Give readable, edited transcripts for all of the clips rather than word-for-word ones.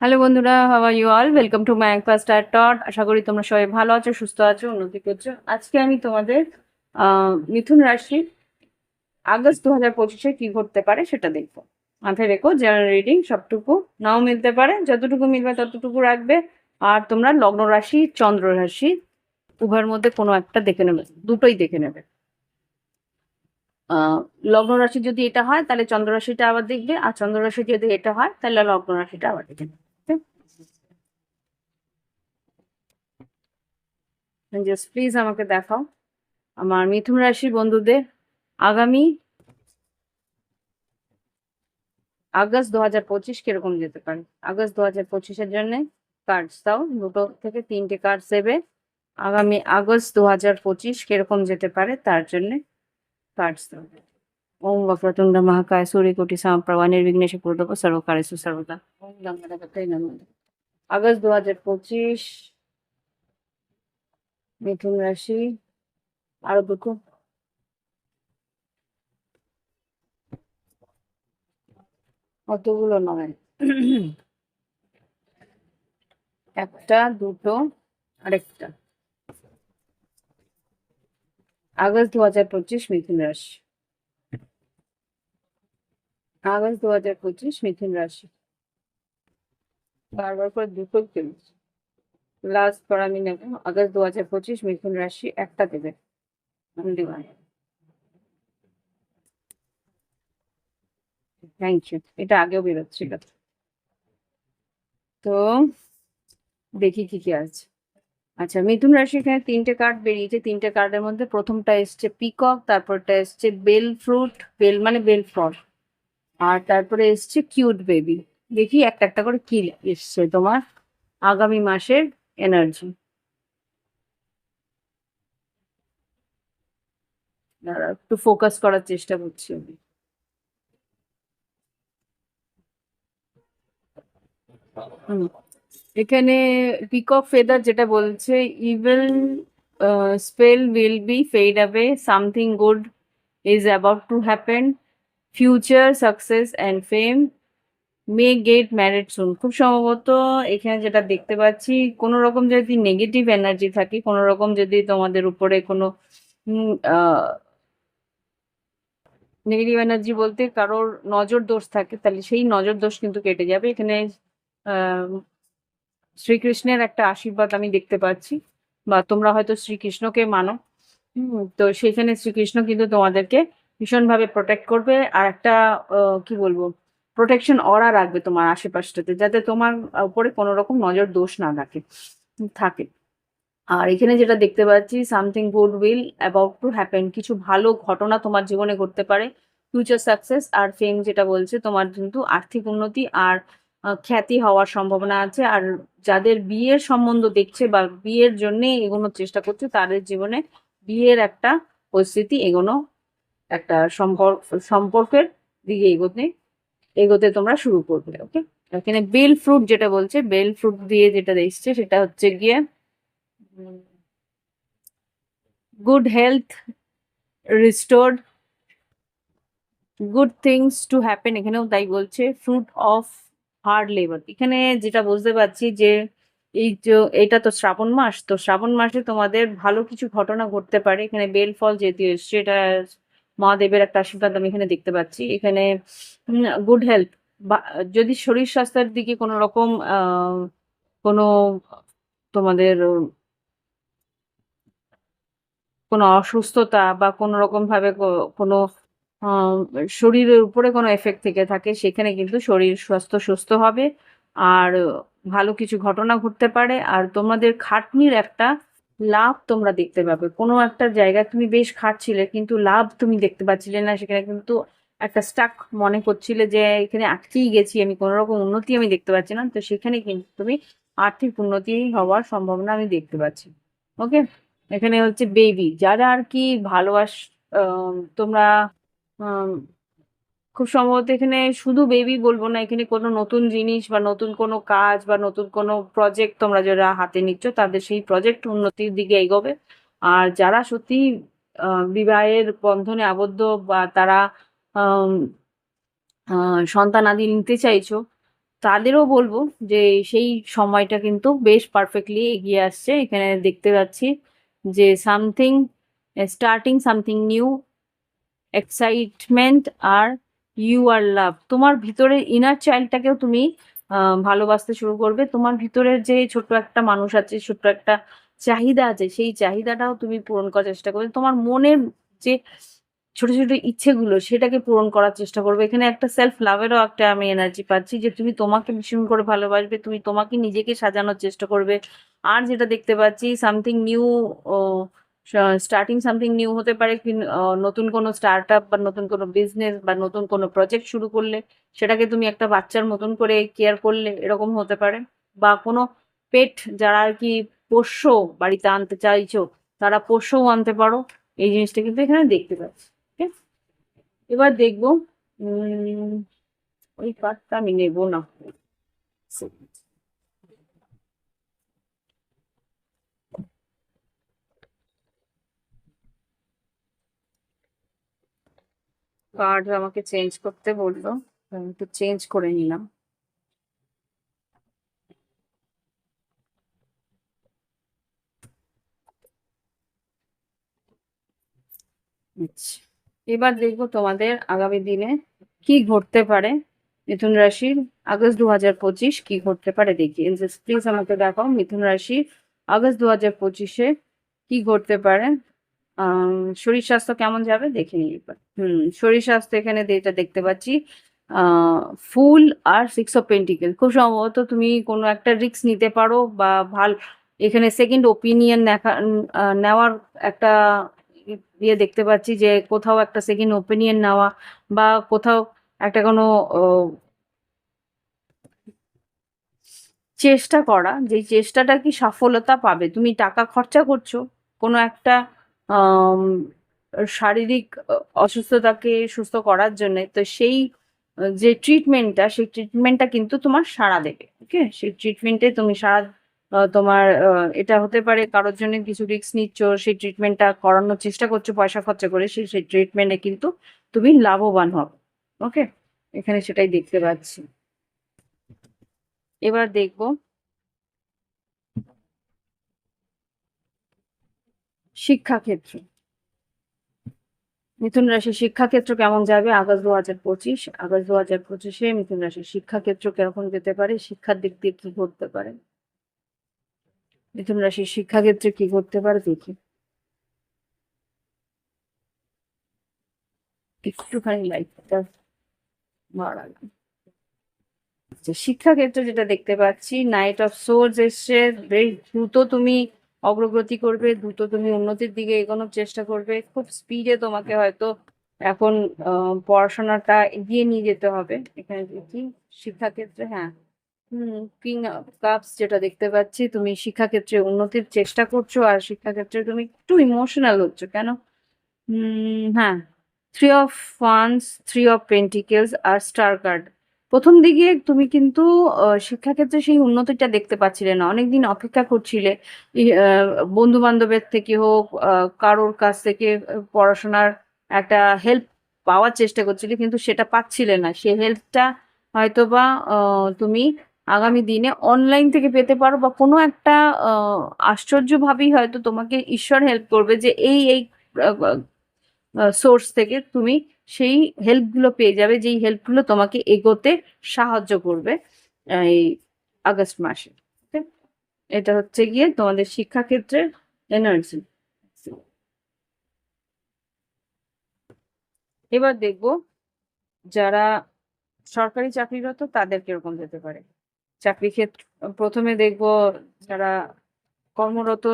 Hello বন্ধুরা, how are you all? Welcome to my একপা স্টার টট। আশা করি তোমরা সবাই ভালো আছো, সুস্থ আছো, উন্নতি করছো। আজকে আমি তোমাদের মিথুন রাশি আগস্ট 2025-এ কি ঘটতে পারে সেটা দেখবো। মাথায় রেখো, জেনারেল রিডিং সবটুকু নাও মিলতে পারে, যতটুকু মিলবে ততটুকু রাখবে। আর তোমরা লগ্ন রাশি, চন্দ্র রাশি উভয়ের মধ্যে কোনো একটা দেখে নেবে, দুটোই দেখে নেবে। লগ্ন রাশি যদি এটা হয় তাহলে চন্দ্র রাশিটা আবার দেখবে, আর চন্দ্র রাশি যদি এটা হয় তাহলে লগ্ন রাশিটা আবার দেখে নেবে। জাস্ট প্লিজ আমাকে দেখাও আমার মিথুন রাশির বন্ধুদের আগামী আগস্ট 2025 কিরকম যেতে পারে। আগস্ট 2025-এর জন্য কার্ডস দাও, দুটো থেকে তিনটে কার্ড দেবে। আগামী আগস্ট 2025 কিরকম যেতে পারে তার জন্য কার্ডস দাও। ওম বক্রতুণ্ড মহাকায় সূর্যকোটি সমপ্রভা নির্বিঘ্নেষে কুরুদেব সর্বকার্যেষু সর্বদা। ওম গঙ্গাধর নমঃ। আগস্ট 2025 মিথুন রাশি আরো দুটো অতগুলো নয়, একটা দুটো আরেকটা। আগস্ট 2025 মিথুন রাশি, আগস্ট 2025 মিথুন রাশি। বারবার করে দুটো কিনছি, লাস্ট পর আমি নেব। আগস্ট 2025 মিথুন রাশি একটা দেবে। থ্যাংক ইউ, এটা আগেও বেরোচ্ছিল। তো দেখি কি কি আছে। আচ্ছা, মিথুন রাশি এখানে তিনটে কার্ড বেরিয়েছে। তিনটে কার্ডের মধ্যে প্রথমটা এসছে পিকক, তারপরটা এসছে বেল ফ্রুট, বেল মানে বেল ফ্রড, আর তারপরে এসছে কিউট বেবি। দেখি একটা একটা করে কি এসছে তোমার আগামী মাসের এনার্জি। একটু ফোকাস করার চেষ্টা করছি আমি। এখানে পিকক ফেদার যেটা বলছে, evil spell will be fade away, something good is about to happen, future success and fame, may get married soon. খুব সম্ভবত এখানে যেটা দেখতে পাচ্ছি, কোনো রকম যদি নেগেটিভ এনার্জি থাকে, কোনো রকম যদি তোমাদের উপরে কোনো নেগেটিভ এনার্জি বলতে কারোর নজর দোষ থাকে, তাহলে সেই নজর দোষ কিন্তু কেটে যাবে। এখানে আহ শ্রীকৃষ্ণের একটা আশীর্বাদ আমি দেখতে পাচ্ছি, বা তোমরা হয়তো শ্রীকৃষ্ণকে মানো। তো সেখানে শ্রীকৃষ্ণ কিন্তু তোমাদেরকে ভীষণভাবে প্রোটেক্ট করবে, আর একটা কি বলবো, প্রোটেকশন অরা রাখবে তোমার আশেপাশটাতে, যাতে তোমার উপরে কোনো রকম নজর দোষ না থাকে। আর এখানে যেটা দেখতে পাচ্ছি, something good will about to happen, কিছু ভালো ঘটনা তোমার জীবনে ঘটতে পারে। ফিউচার সাকসেস আর ফেম যেটা বলছে, তোমার কিন্তু আর্থিক উন্নতি আর খ্যাতি হওয়ার সম্ভাবনা আছে। আর যাদের বিয়ের সম্বন্ধ দেখছে বা বিয়ের জন্য এগোনোর চেষ্টা করছে, তাদের জীবনে বিয়ের একটা পরিস্থিতি এগোনো, একটা সম্পর্কের দিকে এগোতে তোমরা শুরু করবে। ওকে, এখানে বেল ফ্রুট যেটা বলছে, বেল ফ্রুট দিয়ে যেটা দেখছে সেটা হচ্ছে গিয়ে good health restored, good things to happen, এখানেও তাই বলছে। ফ্রুট অফ হার্ড লেবার, এখানে যেটা বুঝতে পারছি যে এই যে এটা তো শ্রাবণ মাস, তো শ্রাবণ মাসে তোমাদের ভালো কিছু ঘটনা ঘটতে পারে। এখানে বেল ফল যেহেতু এসছে, এটা মহাদেবের একটা আশীর্বাদ আমি এখানে দেখতে পাচ্ছি। এখানে গুড হেলথ, বা যদি শরীর স্বাস্থ্যের দিকে কোনো রকম কোনো তোমাদের কোনো অসুস্থতা বা কোনো রকম ভাবে কোনো আহ, শরীরের উপরে কোনো এফেক্ট থেকে থাকে, সেখানে কিন্তু শরীর স্বাস্থ্য সুস্থ হবে। আর ভালো কিছু ঘটনা ঘটতে পারে, আর তোমাদের খাটনির একটা লাভ তোমরা দেখতে পাবে। কোনো একটা জায়গায় তুমি বেশ খাটছিলে কিন্তু লাভ তুমি দেখতে পাচ্ছিলে না, সেখানে কিন্তু একটা স্টাক মনে করছিলে যে এখানে আটকেই গেছি আমি, কোনো রকম উন্নতি আমি দেখতে পাচ্ছি না, তো সেখানে কিন্তু তুমি আর্থিক উন্নতি হওয়ার সম্ভাবনা আমি দেখতে পাচ্ছি। ওকে, এখানে হচ্ছে বেবি, যারা আর কি ভালোবাস তোমরা আম, খুব সম্ভবত এখানে শুধু বেবি বলবো না, এখানে কোনো নতুন জিনিস বা নতুন কোনো কাজ বা নতুন কোনো প্রজেক্ট তোমরা যারা হাতে নিচ্ছ তাদের সেই প্রজেক্ট উন্নতির দিকে এগোবে। আর যারা সত্যি বিবাহের বন্ধনে আবদ্ধ বা তারা আম, সন্তানাদি নিতে চাইছো, তাদেরও বলবো যে সেই সময়টা কিন্তু বেশ পারফেক্টলি এগিয়ে আসছে। এখানে দেখতে পাচ্ছি যে something starting something new, excitement আর ইউ আর লাভ। তোমার ভিতরে ইনার চাইল্ডটাকেও তুমি ভালোবাসতে শুরু করবে। তোমার ভিতরের যে ছোট্ট একটা মানুষ আছে, ছোট্ট একটা চাহিদা আছে, সেই চাহিদাটাও তুমি পূরণ করার চেষ্টা করবে। তোমার মনের যে ছোট ছোট ইচ্ছেগুলো সেটাকে পূরণ করার চেষ্টা করবে। এখানে একটা সেলফ লাভেরও একটা আমি এনার্জি পাচ্ছি যে তুমি তোমাকে ভীষণ করে ভালোবাসবে, তুমি তোমাকে নিজেকে সাজানোর চেষ্টা করবে। আর যেটা দেখতে পাচ্ছি something new, starting something new হতে পারে নতুন কোনো স্টার্ট আপ বা নতুন কোনো বিজনেস বা নতুন কোনো প্রজেক্ট শুরু করলে সেটাকে তুমি একটা বাচ্চার মতন করে কেয়ার করলে, এরকম হতে পারে। বা কোনো পেট যারা আর কি পোষ্য বাড়িতে আনতে চাইছো, তারা পোষ্যও আনতে পারো। এই জিনিসটা কিন্তু এখানে দেখতে পাচ্ছি। ঠিক আছে? এবার দেখবো ওই কার্ডটা আমি নেবো না। কার্ড আমাকে চেঞ্জ করতে বললো, আমি একটু চেঞ্জ করে নিলাম। আচ্ছা, এবার দেখবো তোমাদের আগামী দিনে কি ঘটতে পারে। মিথুন রাশির আগস্ট 2025 কি ঘটতে পারে দেখি। প্লিজ আমাকে দেখাও মিথুন রাশি আগস্ট 2025-এ কি ঘটতে পারে। শরীর স্বাস্থ্য কেমন যাবে দেখে নিই এবার। শরীর স্বাস্থ্য এখানে যেটা দেখতে পাচ্ছি আহ ফুল আর 6 অফ পেন্টিকেল। খুব সম্ভবত তুমি কোনো একটা রিস্ক নিতে পারো বা এখানে সেকেন্ড ওপিনিয়ন নেওয়ার একটা ইয়ে দেখতে পাচ্ছি যে কোথাও একটা সেকেন্ড ওপিনিয়ন নেওয়া বা কোথাও একটা কোনো চেষ্টা করা, যে চেষ্টাটা কি সফলতা পাবে। তুমি টাকা খরচা করছো কোনো একটা আম, শারীরিক অসুস্থতাকে সুস্থ করার জন্য, তো সেই যে ট্রিটমেন্টটা, সেই ট্রিটমেন্টটা কিন্তু তোমার সাড়া দেবে। ওকে, সেই ট্রিটমেন্টে তুমি তোমার এটা হতে পারে কারোর জন্য কিছু রিস্ক নিচ্ছ, সেই ট্রিটমেন্টটা করানোর চেষ্টা করছো পয়সা খরচা করে, সেই ট্রিটমেন্টে কিন্তু তুমি লাভবান হবে। ওকে, এখানে সেটাই দেখতে পাচ্ছি। এবার দেখবো শিক্ষাক্ষেত্র। মিথুন রাশির শিক্ষাক্ষেত্র কেমন যাবে আগস্ট 2025। আগস্ট 2025-এ মিথুন রাশির শিক্ষাক্ষেত্র কিরকম যেতে পারে, শিক্ষার দিক দিয়ে কি ঘটতে পারে, মিথুন রাশির শিক্ষাক্ষেত্রে কি ঘটতে পারে দেখি। একটুখানি লাইটটা বাড়ালাম। শিক্ষাক্ষেত্রে যেটা দেখতে পাচ্ছি নাইট অফ সোর্স এসছে। বেশ দ্রুত তুমি অগ্রগতি করবে, দ্রুত তুমি উন্নতির দিকে এগোনোর চেষ্টা করবে। খুব স্পিডে তোমাকে হয়তো এখন পড়াশোনাটা এগিয়ে নিয়ে যেতে হবে। এখানে দেখি শিক্ষাক্ষেত্রে, হ্যাঁ, কিং কাপস যেটা দেখতে পাচ্ছি, তুমি শিক্ষাক্ষেত্রে উন্নতির চেষ্টা করছো আর শিক্ষাক্ষেত্রে তুমি একটু ইমোশনাল হচ্ছ কেন। হ্যাঁ, 3 অফ ওয়ান্স, 3 অফ পেন্টিকেলস আর স্টার কার্ড। প্রথম দিকে তুমি কিন্তু শিক্ষাক্ষেত্রে সেই উন্নতিটা দেখতে পাচ্ছিলে না, অনেকদিন অপেক্ষা করছিলে বন্ধু বান্ধবের থেকে হোক, কারোর কাছ থেকে পড়াশোনার একটা হেল্প পাওয়ার চেষ্টা করছিলে, কিন্তু সেটা পাচ্ছিলে না। সেই হেল্পটা হয়তোবা তুমি আগামী দিনে অনলাইন থেকে পেতে পারো, বা কোনো একটা আশ্চর্যভাবেই হয়তো তোমাকে ঈশ্বর হেল্প করবে যে এই এই সোর্স থেকে তুমি সেই হেল্পগুলো পেয়ে যাবে, যেই হেল্পগুলো তোমাকে এগোতে সাহায্য করবে এই আগস্ট মাসে। Okay? এটা হচ্ছে গিয়ে তোমাদের শিক্ষাক্ষেত্রের এনার্জি। এবার দেখবো যারা সরকারি চাকরিরত তাদের কিরকম যেতে পারে চাকরি ক্ষেত্র। প্রথমে দেখবো যারা কর্মরত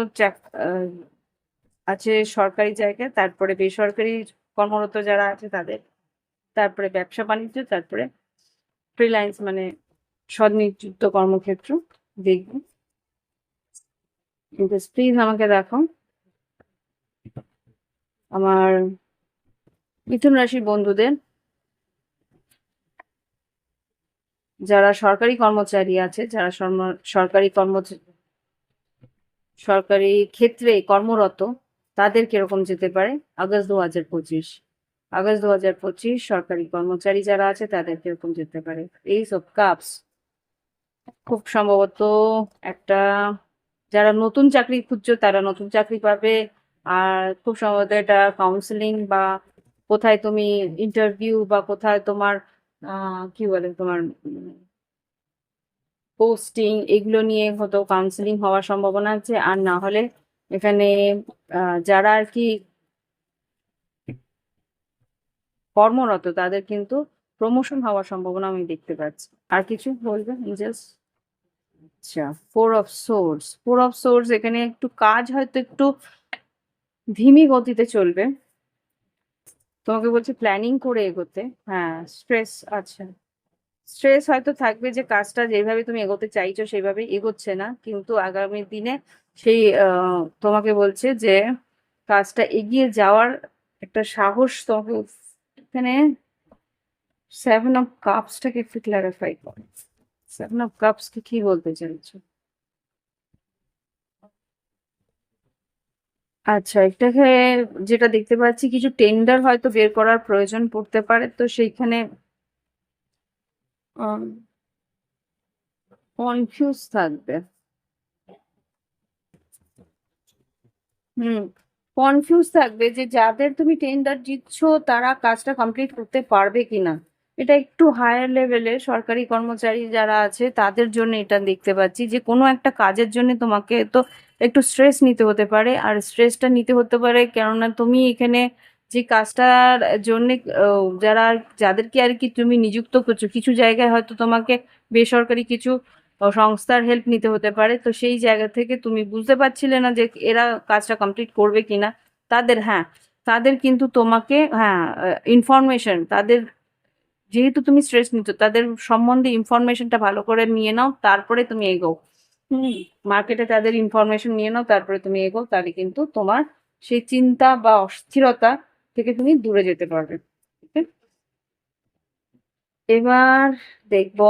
আছে সরকারি জায়গায়, তারপরে বেসরকারি কর্মরত যারা আছে তাদের, তারপরে ব্যবসা বাণিজ্য, তারপরে ফ্রিল্যান্স মানে স্বনিযুক্ত কর্মক্ষেত্র দেখব। প্লিজ আমাকে দেখো আমার মিথুন রাশির বন্ধুদের, যারা সরকারি কর্মচারী আছে, যারা সরকারি ক্ষেত্রে কর্মরত, তাদের কিরকম যেতে পারে আগস্ট 2025। আগস্ট 2025 সরকারি কর্মচারী যারা আছে তাদের কিরকম যেতে পারে। এইস অফ কাপস খুব সম্ভবত একটা, যারা নতুন চাকরি খুঁজছো তারা নতুন চাকরি পাবে। আর খুব সম্ভবত এটা কাউন্সিলিং বা কোথায় তুমি ইন্টারভিউ বা কোথায় তোমার কি বলে তোমার পোস্টিং, এগুলো নিয়ে হয়তো কাউন্সিলিং হওয়ার সম্ভাবনা আছে। আর না হলে এখানে যারা আর কি কর্মরত তাদের কিন্তু প্রমোশন হওয়ার সম্ভাবনা আমি দেখতে পাচ্ছি। আর কিছু বলবে জাস্ট? আচ্ছা, ফোর অফ সোর্স এখানে একটু কাজ হয়তো একটু ধীমি গতিতে চলবে। তোমাকে বলছি প্ল্যানিং করে এগোতে। হ্যাঁ, স্ট্রেস, আচ্ছা, স্ট্রেস হয়তো থাকবে যে কাজটা যেভাবে তুমি এগোতে চাইছো সেইভাবে এগোচ্ছে না, কিন্তু আগামী দিনে সেই তোমাকে বলছে যে কাজটা এগিয়ে যাওয়ার একটা সাহস তোমাকে এখানে। 7 অফ কাপসটাকে একটু ক্ল্যারিফাই করো। 7 অফ কাপস কি বলতে চাইছো? আচ্ছা, এটাকে যেটা দেখতে পাচ্ছি কিছু টেন্ডার হয়তো বের করার প্রয়োজন পড়তে পারে, তো সেইখানে কনফিউজ থাকবে। হুম, কনফিউজ থাকবে যে যাদের তুমি টেন্ডার দিচ্ছ তারা কাজটা কমপ্লিট করতে পারবে কিনা। এটা একটু হায়ার লেভেলের সরকারি কর্মচারী যারা আছে তাদের জন্য এটা দেখতে পাচ্ছি যে কোনো একটা কাজের জন্য তোমাকে তো একটু স্ট্রেস নিতে হতে পারে। আর স্ট্রেসটা নিতে হতে পারে কেননা তুমি এখানে যে কাজটার জন্য যারা, যাদেরকে আর কি তুমি নিযুক্ত করছো, কিছু জায়গায় হয়তো তোমাকে বেসরকারি কিছু সংস্থার হেল্প নিতে হতে পারে। তো সেই জায়গা থেকে তুমি বুঝতে পারছিলে না যে এরা কাজটা কমপ্লিট করবে কিনা। তাদের, হ্যাঁ, তাদের কিন্তু তোমাকে, হ্যাঁ, ইনফরমেশন তাদের, যেহেতু তুমি স্ট্রেস নিচ্ছ তাদের সম্বন্ধে ইনফরমেশনটা ভালো করে নিয়ে নাও, তারপরে তুমি এগোও। হুম, মার্কেটে তাদের ইনফরমেশন নিয়ে নাও, তারপরে তুমি এগোও, তাহলে কিন্তু তোমার সেই চিন্তা বা অস্থিরতা থেকে তুমি দূরে যেতে পারবে। ঠিক আছে? এবার দেখবো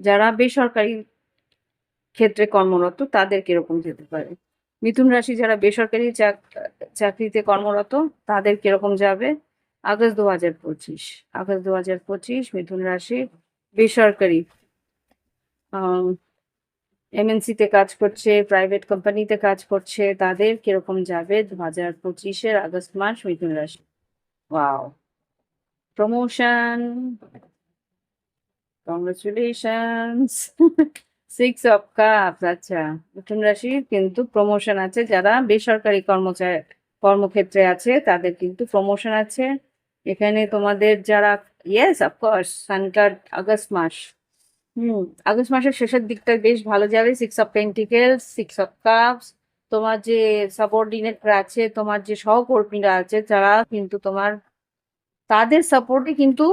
যারা বেসরকারি ক্ষেত্রে কর্মরত তাদের কিরকম যেতে পারে। মিথুন রাশি যারা বেসরকারি চাকরিতে কর্মরত তাদের কিরকম যাবে আগস্ট 2025। আগস্ট 2025 মিথুন রাশি বেসরকারি এমএনসি তে কাজ করছে, প্রাইভেট কোম্পানিতে কাজ করছে, তাদের কিরকম যাবে 2025-এর আগস্ট মাস মিথুন রাশি। Wow, promotion, congratulations. 6 of cups, আচ্ছা, মিথুন রাশির কিন্তু প্রমোশন আছে। যারা বেসরকারি কর্মক্ষেত্রে আছে তাদের কিন্তু প্রমোশন আছে। এখানে তোমাদের যারা, ইয়েস অফকোর্স, সানকার আগস্ট মাস, হুম, আগস্ট মাসের শেষের দিকটা বেশ ভালো যাবে। 6 অফ পেন্টিকেলস, 6 অফ কাপস, তোমার যে সাবঅর্ডিনেটরা আছে, তোমার যে সহকর্মীরা আছে, যারা কিন্তু তোমার, তাদের সাপোর্টে কিন্তু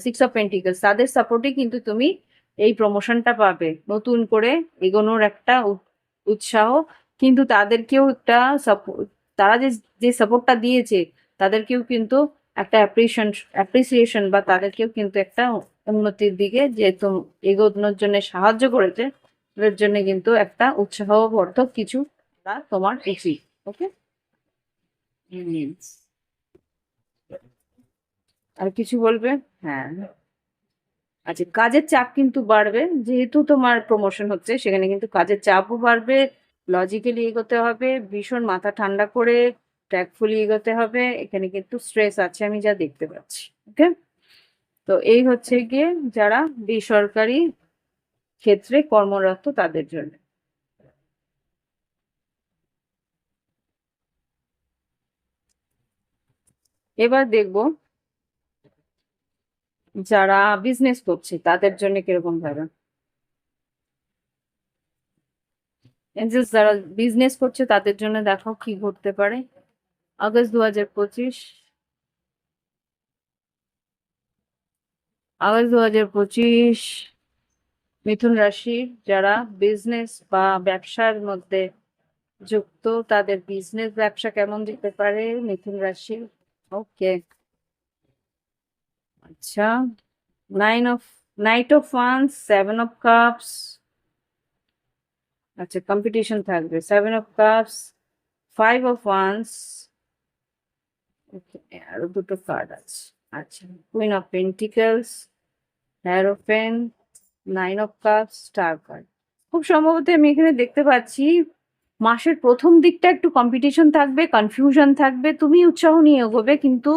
6 অফ পেন্টিকলস, তাদের সাপোর্টে কিন্তু তুমি এই প্রমোশনটা পাবে। নতুন করে এগোনোর একটা উৎসাহ, কিন্তু তাদেরকেও একটা সাপোর্ট, তারা যে যে সাপোর্টটা দিয়েছে তাদেরকেও কিন্তু একটা অ্যাপ্রিসিয়েশন বা তাদেরকেও কিন্তু একটা উন্নতির দিকে যে এগোনোর জন্য সাহায্য করেছে, তাদের জন্য কিন্তু একটা উৎসাহবর্ধক কিছু তোমার উচিত। ওকে, আর কিছু বলবে? হ্যাঁ, আচ্ছা, কাজের চাপ কিন্তু বাড়বে, যেহেতু তোমার প্রমোশন হচ্ছে সেখানে কিন্তু কাজের চাপও বাড়বে। লজিক্যালি এগোতে হবে, ভীষণ মাথা ঠান্ডা করে ট্যাক্টফুলি এগোতে হবে। এখানে কিন্তু স্ট্রেস আছে আমি যা দেখতে পাচ্ছি। ওকে, তো এই হচ্ছে গিয়ে যারা বেসরকারি ক্ষেত্রে কর্মরত তাদের জন্য। এবার দেখব যারা বিজনেস করছে তাদের জন্য কিরকম ভাবে। এঞ্জেলস যারা বিজনেস করছে তাদের জন্য দেখো কি ঘটতে পারে আগস্ট 2025। আগস্ট 2025 মিথুন রাশি যারা বিজনেস বা ব্যবসার মধ্যে যুক্ত, তাদের বিজনেস ব্যবসা কেমন যেতে পারে মিথুন রাশি। ওকে, আচ্ছা, night of wands, 7 of cups. আচ্ছা, কম্পিটিশন থাকবে, 7 অফ কাপস, 5 অফ ওয়ান্স। আরো দুটো কার্ড আছে। আচ্ছা, কুইন অফ পেন্টিকলস, হ্যারোফেন, 9 অফ কাপস, স্টার কার্ড। খুব সম্ভবত আমি এখানে দেখতে পাচ্ছি মাসের প্রথম দিকটা একটু কম্পিটিশন থাকবে, কনফিউশন থাকবে, তুমি উৎসাহ নিয়ে এগোবে, কিন্তু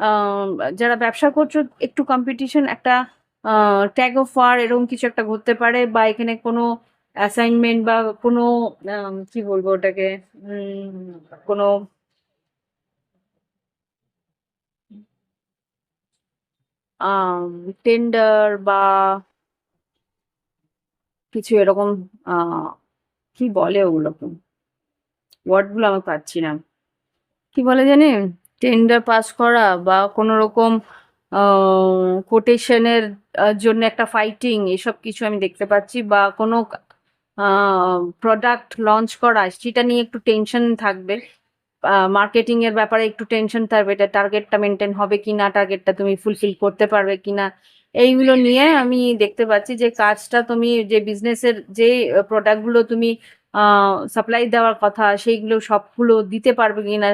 আহ, যারা ব্যবসা করছো একটু কম্পিটিশন, একটা ট্যাগ অফ ওয়ার এরকম কিছু একটা ঘটতে পারে, বা এখানে কোনো অ্যাসাইনমেন্ট বা কোনো কি বলবো ওটাকে, কোনো টেন্ডার বা কিছু এরকম, আহ কি বলে ওগুলোকে, ওয়ার্ড গুলো আমি পাচ্ছি না, কি বলে জানি, টেন্ডার পাস করা বা কোনো রকম কোটেশনের জন্য একটা ফাইটিং, এসব কিছু আমি দেখতে পাচ্ছি, বা কোনো প্রোডাক্ট লঞ্চ করা সেটা নিয়ে একটু টেনশন থাকবে, মার্কেটিং এর ব্যাপারে একটু টেনশন থাকবে, এটা টার্গেটটা মেনটেন হবে কিনা, টার্গেটটা তুমি ফুলফিল করতে পারবে কিনা, এইগুলো নিয়ে আমি দেখতে পাচ্ছি যে কাজটা তুমি যে বিজনেসের যে প্রোডাক্টগুলো তুমি সাপ্লাই দেওয়ার কথা সেইগুলো সবগুলো দিতে পারবে কিনা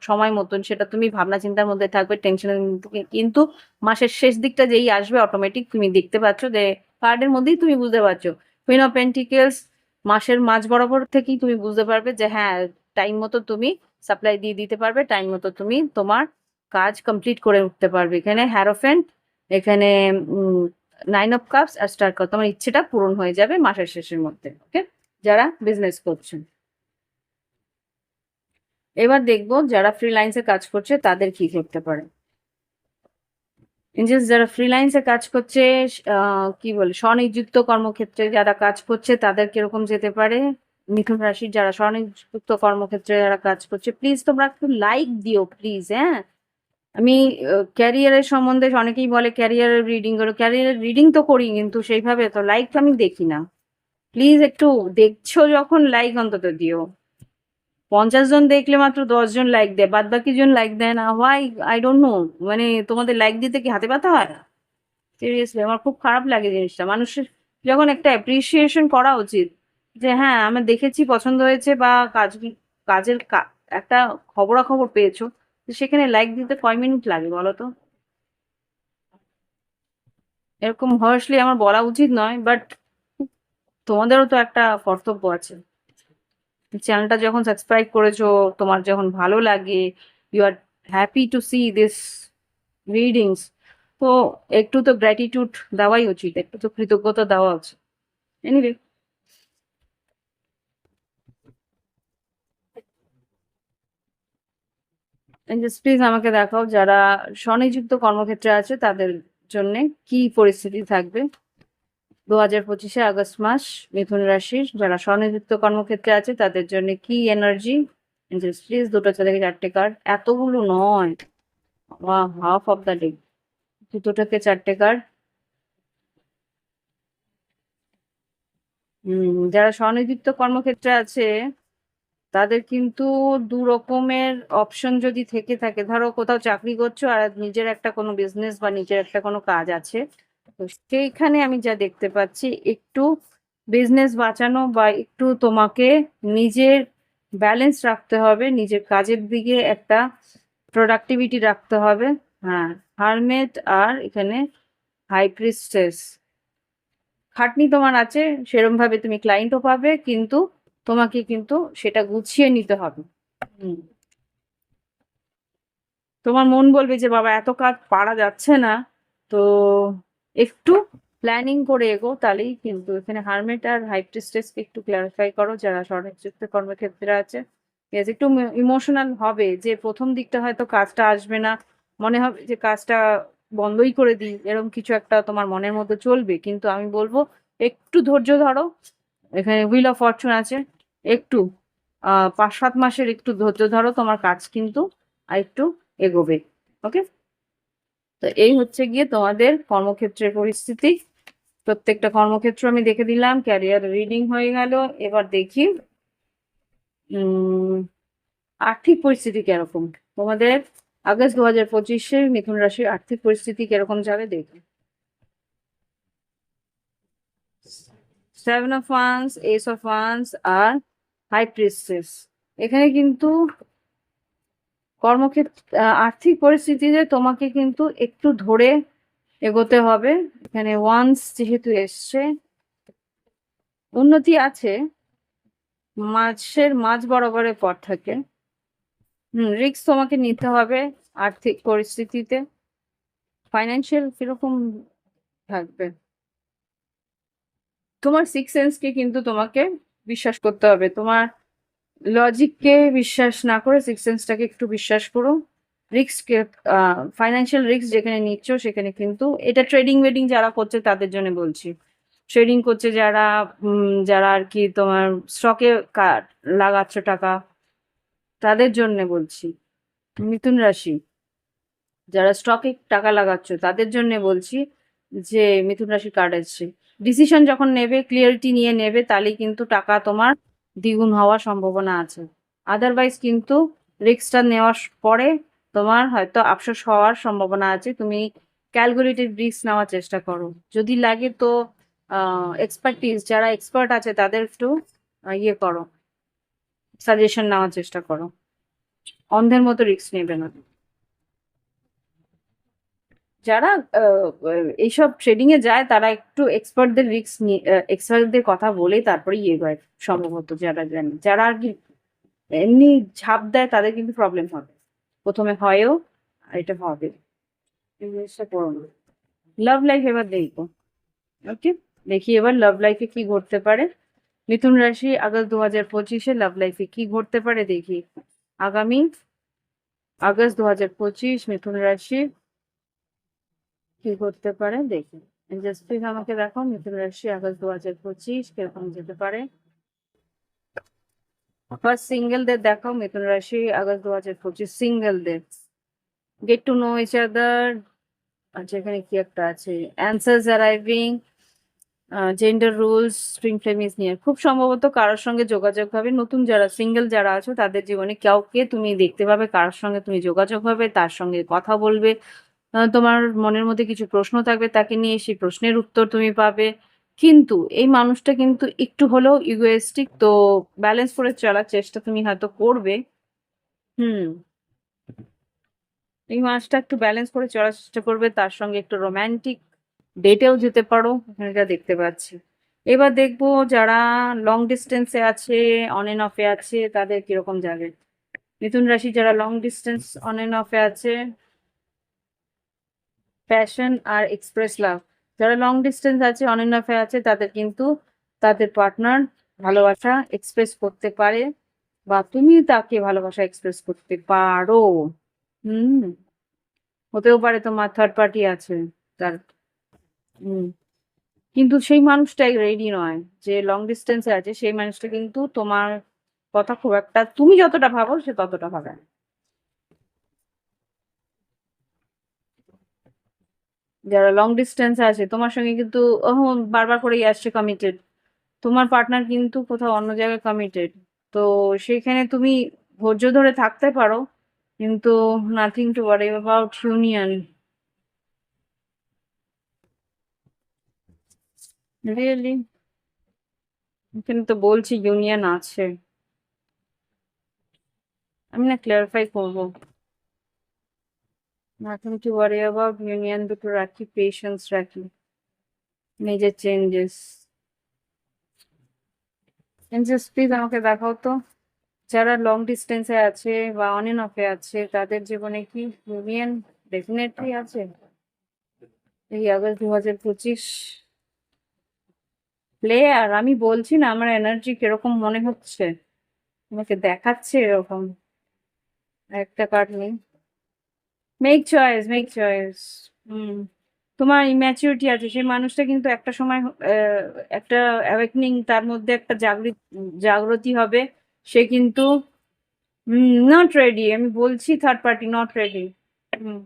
সময় মতন, সেটা তুমি ভাবনা চিন্তার মধ্যে থাকবে, টেনশনের মধ্যে। কিন্তু মাসের শেষ দিকটা যেই আসবে অটোমেটিক তুমি দেখতে পাচ্ছ যে কার্ডের মধ্যেই তুমি বুঝতে পারছো, কুইন অফ পেন্টিকেলস, মাসের মাঝ বরাবর থেকেই তুমি বুঝতে পারবে যে হ্যাঁ, টাইম মতো তুমি সাপ্লাই দিয়ে দিতে পারবে, টাইম মতো তুমি তোমার কাজ কমপ্লিট করে উঠতে পারবে। এখানে হ্যারোফেন্ট, এখানে 9 অফ কাপস আর স্টার কাপ, তোমার ইচ্ছেটা পূরণ হয়ে যাবে মাসের শেষের মধ্যে। ওকে, যারা বিজনেস করছেন। এবার দেখবো যারা ফ্রিল্যান্সে কাজ করছে তাদের কি করতে পারে। জাস্ট যারা ফ্রিল্যান্সে কাজ করছে, কি বলে, স্বনিযুক্ত কর্মক্ষেত্রে যারা কাজ করছে তাদের কিরকম যেতে পারে। মিথুন রাশির যারা স্বনিযুক্ত কর্মক্ষেত্রে যারা কাজ করছে, প্লিজ তোমরা একটু লাইক দিও প্লিজ, হ্যাঁ। আমি ক্যারিয়ারের সম্বন্ধে, অনেকেই বলে ক্যারিয়ারের রিডিং করো, ক্যারিয়ারের রিডিং তো করি কিন্তু সেইভাবে তো লাইক আমি দেখি না। প্লিজ একটু দেখছো যখন লাইক অন্তত দিও। 50 জন দেখলে মাত্র 10 জন লাইক দেয়, বাদ বাকি জন লাইক দেয় না, হোয়াই, আই ডোন্ট নো। মানে তোমাদের লাইক দিতে কি হাতে ব্যথা হয়? সিরিয়াসলি আমার খুব খারাপ লাগে জিনিসটা। মানুষের যখন একটা অ্যাপ্রিসিয়েশন করা উচিত, যে হ্যাঁ আমি দেখেছি, পছন্দ হয়েছে, বা কাজ, কাজের একটা খবরাখবর পেয়েছো, তো সেখানে লাইক দিতে কয় মিনিট লাগে বলো তো? এরকম হার্শলি আমার বলা উচিত নয়, বাট তোমাদেরও তো একটা কর্তব্য আছে। চ্যানেলটা যখন সাবস্ক্রাইব করেছো, তোমার যখন ভালো লাগে, you are happy to see this readings, তো একটু তো গ্র্যাটিটিউড দেওয়াই উচিত, একটু তো কৃতজ্ঞতা দেওয়া উচিত। এনিওয়ে, জাস্ট প্লিজ আমাকে দেখাও যারা স্বনিযুক্ত কর্মক্ষেত্রে আছে তাদের জন্য কি পরিস্থিতি থাকবে 2025 আগস্ট মাস। মিথুন রাশির যারা স্বনিযুক্ত কর্মক্ষেত্রে আছে তাদের জন্য কি এনার্জি। জাস্ট প্লিজ দুটো থেকে 4টে কার্ড, এতগুলো নয়, হাফ অফ দ্য ডে, দুটো থেকে 4টে কার্ড। যারা স্বনিযুক্ত কর্মক্ষেত্রে আছে তাদের কিন্তু দু রকমের অপশন যদি থেকে থাকে, ধরো কোথাও চাকরি করছো আর নিজের একটা কোনো বিজনেস বা নিজের একটা কোনো কাজ আছে, তো সেইখানে আমি যা দেখতে পাচ্ছি একটু বিজনেস বাঁচানো বা একটু তোমাকে নিজের ব্যালেন্স রাখতে হবে, নিজের কাজের দিকে একটা প্রোডাক্টিভিটি রাখতে হবে। হ্যাঁ, হারমেট আর এখানে হাই প্রিস্টেস, খাটনি তোমার আছে, সেরম ভাবে তুমি ক্লায়েন্টও পাবে, কিন্তু তোমাকে কিন্তু সেটা গুছিয়ে নিতে হবে। হুম, তোমার মন বলবে যে বাবা এত কাজ পারা যাচ্ছে না, তো একটু প্ল্যানিং করে এগো, তাহলেই কিন্তু। এখানে হারমেট আর হাই প্রিস্টেসকে একটু ক্লারিফাই করো যারা স্বনিযুক্ত কর্মক্ষেত্রে আছে। Yes, একটু ইমোশনাল হবে যে প্রথম দিকটা হয়তো কাজটা আসবে না, মনে হবে যে কাজটা বন্ধই করে দিই, এরকম কিছু একটা তোমার মনের মধ্যে চলবে, কিন্তু আমি বলবো একটু ধৈর্য ধরো। এখানে হুইল অফ ফরচুন আছে, একটু 5-7 মাসের একটু ধৈর্য ধরো, তোমার কাজ কিন্তু আর একটু এগোবে। ওকে, তো এই হচ্ছে গিয়ে তোমাদের কর্মক্ষেত্রের পরিস্থিতি। প্রত্যেকটা কর্মক্ষেত্র আমি দেখে দিলাম, ক্যারিয়ার রিডিং হয়ে গেল। এবার দেখি উম আর্থিক পরিস্থিতি কিরকম তোমাদের? আগস্ট 2025-এ মিথুন রাশির আর্থিক পরিস্থিতি কিরকম যাবে দেখি। 7 of wands, ace of wands আর হাই প্রিস্টেস। এখানে কিন্তু কর্মক্ষেত্র আর্থিক পরিস্থিতিতে তোমাকে কিন্তু একটু ধরে এগোতে হবে। এখানে ওয়ান্স যেহেতু এসছে, উন্নতি আছে, মাঝের মাঝ বরাবরের পর থাকে। রিস্ক তোমাকে নিতে হবে আর্থিক পরিস্থিতিতে। ফাইন্যান্সিয়াল কিরকম থাকবে? তোমার সিক্স সেন্সকে কিন্তু তোমাকে বিশ্বাস করতে হবে। তোমার লজিককে বিশ্বাস না করে সিক্স সেন্সটাকে একটু বিশ্বাস করো। রিস্ক, ফাইন্যান্সিয়াল রিস্ক যেখানে নিচ্ছ সেখানে কিন্তু, এটা ট্রেডিং ওয়েডিং যারা করছে তাদের জন্য বলছি। ট্রেডিং করছে যারা, যারা আর কি তোমার স্টকে লাগাচ্ছ টাকা, তাদের জন্য বলছি। মিথুন রাশি যারা স্টকে টাকা লাগাচ্ছ তাদের জন্য বলছি যে মিথুন রাশির কার্ড এসছে। ডিসিশন যখন নেবে, ক্লিয়ারিটি নিয়ে নেবে, তাহলেই কিন্তু টাকা তোমার দ্বিগুণ হওয়ার সম্ভাবনা আছে। আদারওয়াইজ কিন্তু রিস্কটা নেওয়ার পরে তোমার হয়তো আফসোস হওয়ার সম্ভাবনা আছে। তুমি ক্যালকুলেটেড রিস্ক নেওয়ার চেষ্টা করো। যদি লাগে তো এক্সপার্টিস যারা এক্সপার্ট আছে তাদের একটু ইয়ে করো, সাজেশন নেওয়ার চেষ্টা করো। অন্ধের মতো রিস্ক নেবে না। যারা এইসব ট্রেডিং এ যায় তারা একটু এক্সপার্টদের রিস্ক নিয়ে, এক্সপার্টদের কথা বলেই তারপরে ইয়ে করে সম্ভবত। যারা জানে, যারা আর কি এমনি ঝাঁপ দেয় তাদের কিন্তু প্রবলেম হবে, প্রথমে হয়ও, আর এটা হবে। এই জিনিসটা করো না। লাভ লাইফ এবার দেখবো। ওকে, দেখি এবার লাভ লাইফে কি ঘটতে পারে। মিথুন রাশি আগস্ট 2025-এ লাভ লাইফে কি ঘটতে পারে দেখি। আগামী আগস্ট 2025 মিথুন রাশি কি করতে পারে দেখি। জাস্ট প্লিজ আমাকে দেখো মিথুন রাশি আগস্ট 2025 কিরকম যেতে পারে। ফার্স্ট সিঙ্গেলদের দেখাও মিথুন রাশি আগস্ট 2025 সিঙ্গেলদের। Get to know each other. আচ্ছা, এখানে কি একটা আছে, answers arriving, gender rules, spring ফ্লেমিস নিয়ে খুব সম্ভবত কারোর সঙ্গে যোগাযোগ হবে। নতুন যারা সিঙ্গেল যারা আছো তাদের জীবনে কাউকে তুমি দেখতে পাবে, কারোর সঙ্গে তুমি যোগাযোগ হবে, তার সঙ্গে কথা বলবে। তোমার মনের মধ্যে কিছু প্রশ্ন থাকবে তাকে নিয়ে, সেই প্রশ্নের উত্তর তুমি পাবে। কিন্তু এই মানুষটা কিন্তু একটু হলেও ইগোয়েস্টিক, তো ব্যালেন্স করে চলার চেষ্টা তুমি হয়তো করবে। হুম, এই মাসটা একটু ব্যালেন্স করে চলার চেষ্টা করবে, তার সঙ্গে একটু রোমান্টিক ডেটেও যেতে পারো, এখানে যা দেখতে পাচ্ছি। এবার দেখবো যারা লং ডিস্টেন্সে আছে, অন এন্ড অফে আছে, তাদের কিরকম যাবে। মিথুন রাশি যারা লং ডিস্টেন্স অন এন্ড অফে আছে, প্যাশন আর এক্সপ্রেস লাভ। যারা লং ডিস্টেন্স আছে, অন এন্ড অফে আছে, তাদের কিন্তু তাদের পার্টনার ভালোবাসা এক্সপ্রেস করতে পারে, বা তুমি তাকে ভালোবাসা এক্সপ্রেস করতে পারো। হুম, হতেও পারে তোমার থার্ড পার্টি আছে তার। হুম, কিন্তু সেই মানুষটাই রেডি নয়, যে লং ডিস্টেন্সে আছে সেই মানুষটা কিন্তু তোমার কথা খুব একটা, তুমি যতটা ভাবো সে ততটা ভাবে না। যারা লং ডিস্টেন্সে আছে তোমার সঙ্গে কিন্তু বারবার করেই আসছে কমিটেড, তোমার পার্টনার কিন্তু কোথাও অন্য জায়গায় কমিটেড। তো সেখানে তুমি ধৈর্য ধরে থাকতে পারো, কিন্তু nothing to worry about union. Really এখানে তো বলছি ইউনিয়ন আছে, আমি না ক্লারিফাই করবো। Nothing to worry about union দুটো রাখি, পেশেন্স রাখি, মেজর চেঞ্জেস। চেঞ্জেস প্লিজ আমাকে দেখাও তো। যারা লং ডিস্টেন্সে আছে বা অন এন্ড অফে আছে তাদের জীবনে কি ইউনিয়ন ডেফিনেটলি আছে এই আগস্ট 2025। প্লেয়ার আমি বলছি না, আমার এনার্জি কিরকম মনে হচ্ছে, আমাকে দেখাচ্ছে এরকম। একটা কার্ড নেই। Make choice, make choice. হুম, তোমার ইম্যাচুরিটি আছে, সেই মানুষটা কিন্তু একটা সময় একটা অ্যাওয়েকনিং, তার মধ্যে একটা জাগৃতি হবে। সে কিন্তু নট রেডি, আমি বলছি থার্ড পার্টি নট রেডি। হুম,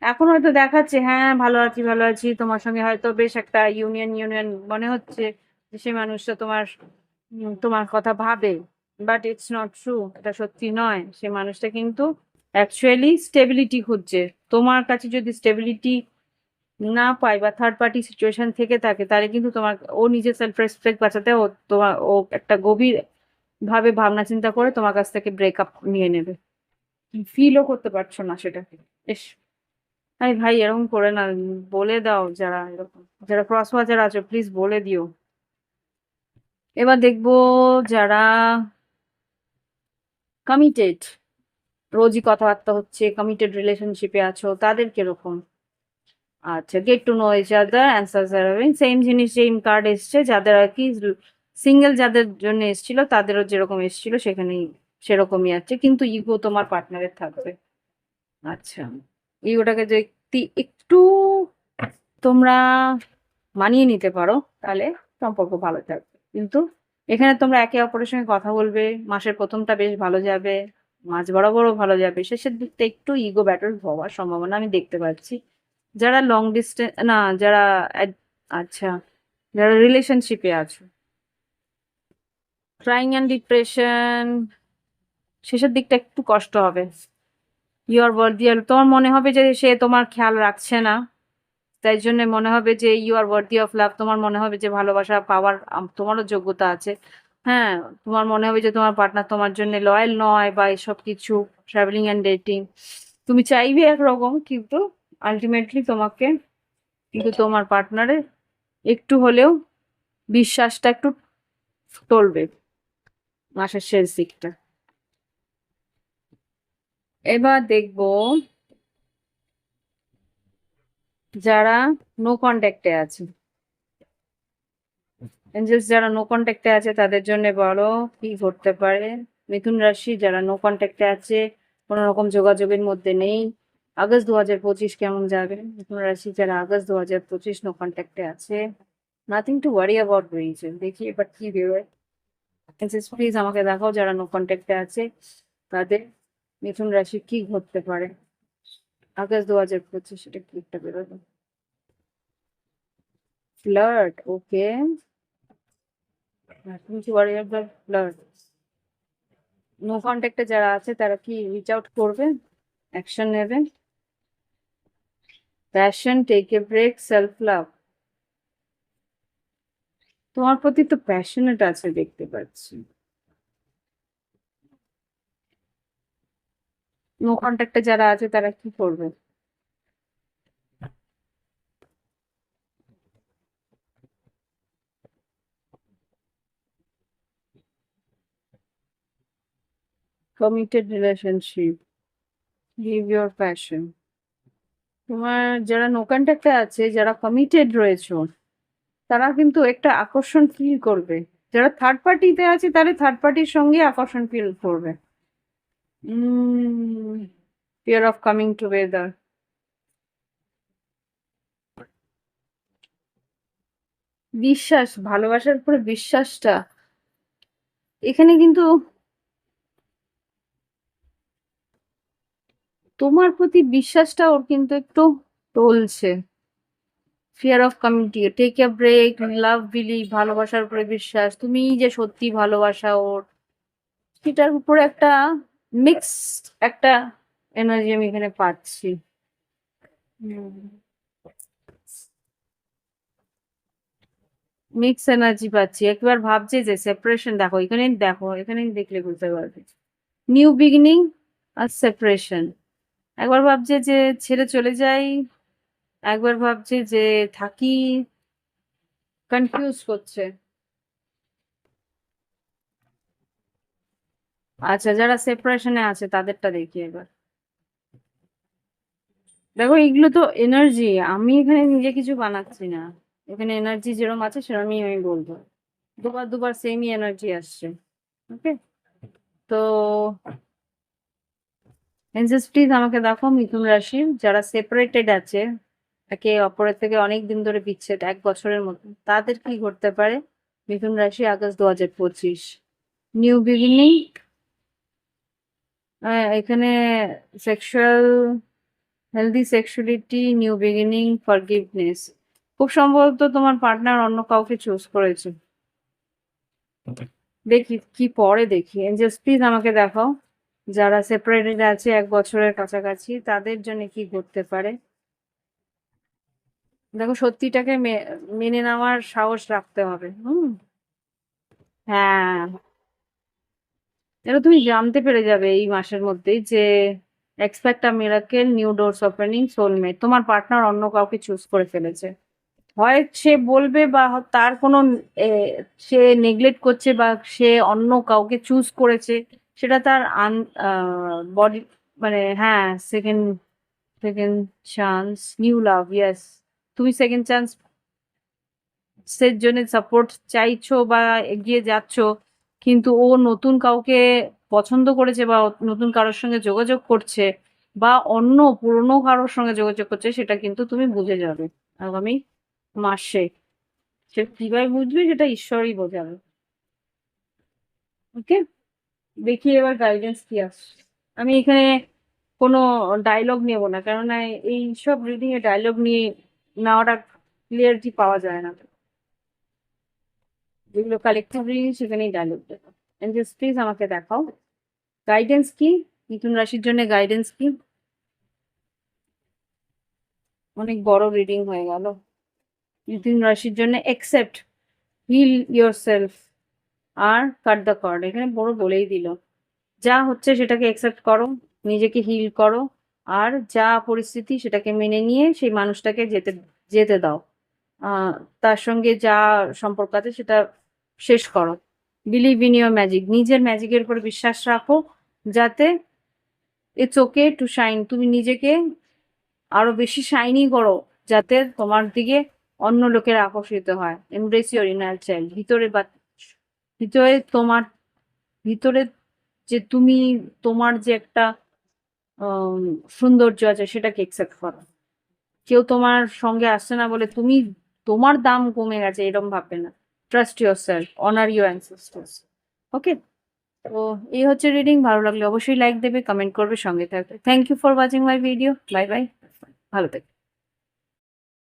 এখন হয়তো দেখাচ্ছে হ্যাঁ ভালো আছি ভালো আছি, তোমার সঙ্গে হয়তো বেশ একটা ইউনিয়ন ইউনিয়ন মনে হচ্ছে, যে সেই মানুষটা তোমার তোমার কথা ভাবে। বাট ইটস নট ট্রু, এটা সত্যি নয়। সে মানুষটা কিন্তু অ্যাকচুয়ালি স্টেবিলিটি খুঁজছে। তোমার কাছে যদি স্টেবিলিটি না পায় বা থার্ড পার্টি সিচুয়েশন থেকে থাকে, তাহলে কিন্তু তোমার, ও নিজের সেলফ রেসপেক্ট বাঁচাতে ও একটা গভীর ভাবে ভাবনা চিন্তা করে তোমার কাছ থেকে ব্রেকআপ নিয়ে নেবে। ফিলও করতে পারছো না সেটাকে। ইস, আরে ভাই এরকম করে না, বলে দাও যারা এরকম, যারা ক্রস ওয়াচার আছো প্লিজ বলে দিও। এবার দেখবো যারা কমিটেড, রোজই কথাবার্তা হচ্ছে, কমিটেড রিলেশনশিপে আছো, তাদের কিরকম? আচ্ছা, get to know each other, answers arriving, same জিনিস, সেম কার্ড এসছে। যাদের আর কি সিঙ্গেল, যাদের জন্য এসছিল তাদেরও যেরকম এসছিল সেখানেই সেরকমই আছে, কিন্তু ইগো তোমার পার্টনারের থাকবে। আচ্ছা, ইগোটাকে যদি একটু তোমরা মানিয়ে নিতে পারো, তাহলে সম্পর্ক ভালো থাকবে। কিন্তু এখানে তোমরা একে অপরের সঙ্গে কথা বলবে, মাসের প্রথমটা বেশ ভালো যাবে, মাঝ বরাবরও ভালো যাবে, শেষের দিকটা একটু ইগো ব্যাটল হওয়ার সম্ভাবনা আমি দেখতে পাচ্ছি। যারা লং ডিস্টেন্স না, যারা আচ্ছা, যারা রিলেশনশিপে আছো, ক্রাইং অ্যান্ড ডিপ্রেশন, শেষের দিকটা একটু কষ্ট হবে। ইউ আর ওয়ার্থি, তোমার মনে হবে যে সে তোমার খেয়াল রাখছে না, তাই জন্য মনে হবে যে you are worthy of love, তোমার মনে হবে যে ভালোবাসা পাওয়ার তোমারও যোগ্যতা আছে। হ্যাঁ, তোমার মনে হবে যে তোমার পার্টনার তোমার জন্য লয়াল নয় বা এসব কিছু, ট্রাভেলিং অ্যান্ড ডেটিং, তুমি চাইবে একরকম, কিন্তু আলটিমেটলি তোমাকে, কিন্তু তোমার পার্টনারের একটু হলেও বিশ্বাসটা একটু টলবে মাসের শেষ দিকটা। এবার দেখবো যারা নো কন্ট্যাক্টে আছে, এঞ্জেলস যারা নো কন্ট্যাক্টে আছে তাদের জন্য বলো কি ঘটতে পারে। মিথুন রাশি যারা নো কন্ট্যাক্টে আছে, কোনো রকম যোগাযোগের মধ্যে নেই, আগস্ট 2025 কেমন যাবে? মিথুন রাশি যারা আগস্ট 2025 নো কন্ট্যাক্টে আছে, নাথিং টু ওয়ারি অ্যাবাউট রয়েছে। দেখি এবার কি বেরোয়। এঞ্জেলস প্লিজ আমাকে দেখাও যারা নো কন্ট্যাক্টে আছে তাদের মিথুন রাশি কি ঘটতে পারে আগস্ট 2025, এটা কি একটা বেরোবে? Flirt, okay, nothing to worry about flirt. No কন্ট্যাক্টে যারা আছে তারা কি রিচ আউট করবে, অ্যাকশন নেবে? Passion, take a break, self love, তোমার প্রতি তো প্যাশনেট আছে দেখতে পাচ্ছি। নো কন্ট্যাক্টে যারা আছে তারা কি করবে? Committed relationship, live your passion. তোমার যারা নো কন্ট্যাক্টে আছে, যারা কমিটেড রয়েছে, তারা কিন্তু একটা আকর্ষণ ফিল করবে। যারা থার্ড পার্টিতে আছে তারা থার্ড পার্টির সঙ্গে আকর্ষণ ফিল করবে। ফিয়ার অফ কামিং টুগেদার, বিশ্বাস, ভালোবাসার উপরে বিশ্বাসটা এখানে কিন্তু তোমার প্রতি বিশ্বাসটা ওর কিন্তু একটু টলছে। Fear of community, take a break, love believe, ভালোবাসার উপরে বিশ্বাস, তুমি যে সত্যি ভালোবাসা ওর, সেটার উপরে একটা মিক্সড একটা এনার্জি আমি এখানে পাচ্ছি। মিক্স এনার্জি পাচ্ছি। একবার ভাবছে যে সেপারেশন, দেখো এখানে, দেখো এখানে দেখলে বুঝতে পারবে, নিউ বিগিনিং আর সেপারেশন। একবার ভাবছে যে ছেড়ে চলে যাই, একবার ভাবছে যে থাকি, কনফিউজ করছে। আচ্ছা, যারা সেপারেশনে আছে তাদেরটা দেখি এবার। দেখো এগুলো তো এনার্জি, আমি এখানে নিজে কিছু বানাচ্ছি না, এখানে এনার্জি যেরকম আছে সেরকমই আমি বলবো। দুবার দুবার সেমই এনার্জি আসছে। ওকে, তো এনজেস প্লিজ আমাকে দেখো মিথুন রাশি যারা সেপারেটেড আছে, একে অপরের থেকে অনেক দিন ধরে বিচ্ছেদ, 1 বছরের মতো, তাদের কি ঘটতে পারে মিথুন রাশি আগস্ট 2025? নিউ বিগিনিং, এখানে sexual, healthy sexuality, new beginning, forgiveness. খুব সম্ভবত তোমার পার্টনার অন্য কাউকে চুজ করেছে। দেখি কি পরে দেখি। এঞ্জেলস প্লিজ আমাকে দেখাও যারা সেপারেটেড আছে 1 বছরের কাছাকাছি তাদের জন্য কি করতে পারে। দেখো সত্যিটাকে মেনে নেওয়ার সাহস রাখতে হবে। হ্যাঁ, এটা তুমি জানতে পেরে যাবে এই মাসের মধ্যেই যে expect a miracle, new doors opening, soulmate. তোমার পার্টনার অন্য কাউকে চুজ করে ফেলেছে। হয় সে বলবে বা তার কোনো এ, সে নেগলেক্ট করছে বা সে অন্য কাউকে চুজ করেছে, সেটা তার বডি, মানে হ্যাঁ, সেকেন্ড সেকেন্ড চান্স, নিউ লাভ, ইয়েস। তুমি সেকেন্ড চান্স এর জন্য সাপোর্ট চাইছো বা এগিয়ে যাচ্ছো, কিন্তু ও নতুন কাউকে পছন্দ করেছে বা নতুন কারোর সঙ্গে যোগাযোগ করছে বা অন্য পুরনো কারোর সঙ্গে যোগাযোগ করছে, সেটা কিন্তু তুমি বুঝে যাবে আগামী মাসে। সে কিভাবে বুঝবে সেটা ঈশ্বরই বোঝাবে। ওকে, দেখি এবার গাইডেন্স কি আসছে। আমি এখানে কোনো ডায়লগ নেব না, কেননা এই সব রিডিং এ ডায়লগ নিয়ে নেওয়াটা ক্লিয়ারিটি পাওয়া যায় না। যেগুলো কালেকটিভ রিডিং সেখানেই ডায়লগ দেবো। এঞ্জেলস প্লিজ আমাকে দেখাও গাইডেন্স কি, মিথুন রাশির জন্য গাইডেন্স কি। অনেক বড় রিডিং হয়ে গেল। মিথুন রাশির জন্য একসেপ্ট, হিল ইয়োর সেলফ, আর কাট দ্য কর্ড। এখানে বড় বলেই দিল যা হচ্ছে সেটাকে অ্যাকসেপ্ট করো, নিজেকে হিল করো, আর যা পরিস্থিতি সেটাকে মেনে নিয়ে সেই মানুষটাকে যেতে যেতে দাও। আহ, তার সঙ্গে যা সম্পর্ক আছে সেটা শেষ করো। বিলিভ ইন ইউর ম্যাজিক, নিজের ম্যাজিকের উপর বিশ্বাস রাখো, যাতে ইটস ওকে টু শাইন, তুমি নিজেকে আরো বেশি শাইনি করো, যাতে তোমার দিকে অন্য লোকের আকর্ষিত হয়। এমব্রেস ইউর ইনার চাইল্ড, ভিতরে বা ভিতরে তোমার, ভিতরে যে তুমি, তোমার যে একটা আম, সৌন্দর্য আছে সেটাকে একসেপ্ট করো। কেউ তোমার সঙ্গে আসছে না বলে তুমি, তোমার দাম কমে গেছে এরকম ভাববে না। Trust your self, honour your ancestors. Okay, তো এই হচ্ছে রিডিং। ভালো লাগলে অবশ্যই লাইক দেবে, কমেন্ট করবে, সঙ্গে থাকবে। Thank you for watching my video. Bye bye, ভালো থেকো।